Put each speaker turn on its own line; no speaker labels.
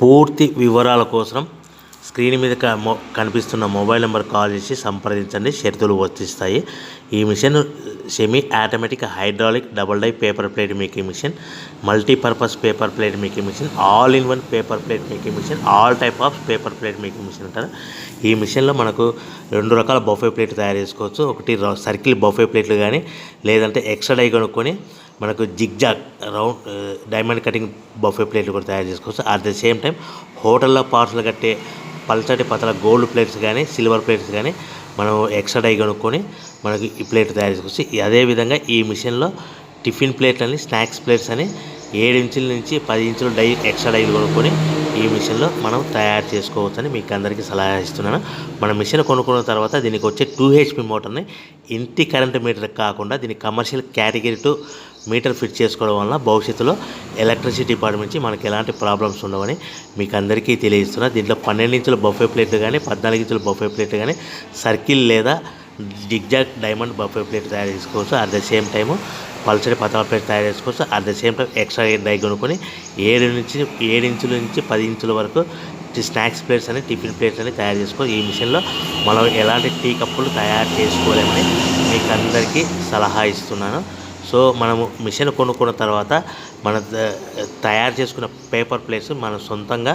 పూర్తి వివరాల కోసం స్క్రీన్ మీద కనిపిస్తున్న మొబైల్ నెంబర్ కాల్ చేసి సంప్రదించండి. షరతులు వర్తిస్తాయి. ఈ machine semi automatic hydraulic double die paper plate making machine, multipurpose paper plate making machine, all in one paper plate making machine, all type of paper plate making machine అంటారు. ఈ మిషన్లో మనకు 2 రకాల బఫే ప్లేట్ తయారు చేసుకోవచ్చు. ఒకటి circle buffet ప్లేట్లు కానీ, లేదంటే ఎక్స్ట్రా డై కొనుక్కొని మనకు zigzag round diamond cutting buffet ప్లేట్లు కూడా తయారు చేసుకోవచ్చు. అట్ ద సేమ్ టైం హోటల్లో పార్సల్ కట్టే పల్చటి పతల గోల్డ్ ప్లేట్స్ కానీ, సిల్వర్ ప్లేట్స్ కానీ మనం ఎక్స్ట్రా డై కొనుక్కొని మనకి ఈ ప్లేట్ తయారు చేసుకోవచ్చు. అదేవిధంగా ఈ మిషన్లో టిఫిన్ ప్లేట్లు అని, స్నాక్స్ ప్లేట్స్ అని 7 ఇంచుల నుంచి 10 ఇంచుల డై ఎక్స్ట్రా డైలు కొనుక్కొని ఈ మిషన్లో మనం తయారు చేసుకోవచ్చని మీకు అందరికీ సలహా ఇస్తున్నాను. మన మిషన్ కొనుక్కున్న తర్వాత దీనికి వచ్చే 2 HP మోటార్ని ఇంటి కరెంట్ మీటర్ కాకుండా దీనికి కమర్షియల్ కేటగిరీ 2 మీటర్ ఫిట్ చేసుకోవడం వల్ల భవిష్యత్తులో ఎలక్ట్రిసిటీ డిపార్ట్మెంట్ నుంచి మనకి ఎలాంటి ప్రాబ్లమ్స్ ఉండవని మీకు అందరికీ తెలియజేస్తున్నా. దీంట్లో 12 ఇంచుల బఫే ప్లేట్లు కానీ, 14 ఇంచుల బఫే ప్లేట్లు కానీ, సర్కిల్ లేదా జిగ్జాగ్ డైమండ్ బఫే ప్లేట్ తయారు చేసుకోవచ్చు. అట్ ద సేమ్ టైము పల్చడి పతల ప్లేట్ తయారు చేసుకోవచ్చు. At the same time extra die కొనుక్కొని 7 ఇంచుల నుంచి 10 ఇంచుల వరకు స్నాక్స్ ప్లేట్స్ అని, టిఫిన్ ప్లేట్స్ అని తయారు చేసుకోవచ్చు. ఈ మిషన్లో మనం ఎలాంటి టీ కప్పులు తయారు చేసుకోలేమని మీకు అందరికీ సలహా ఇస్తున్నాను. సో మనము మిషన్ కొనుక్కున్న తర్వాత మన తయారు చేసుకున్న పేపర్ ప్లేట్స్ మనం సొంతంగా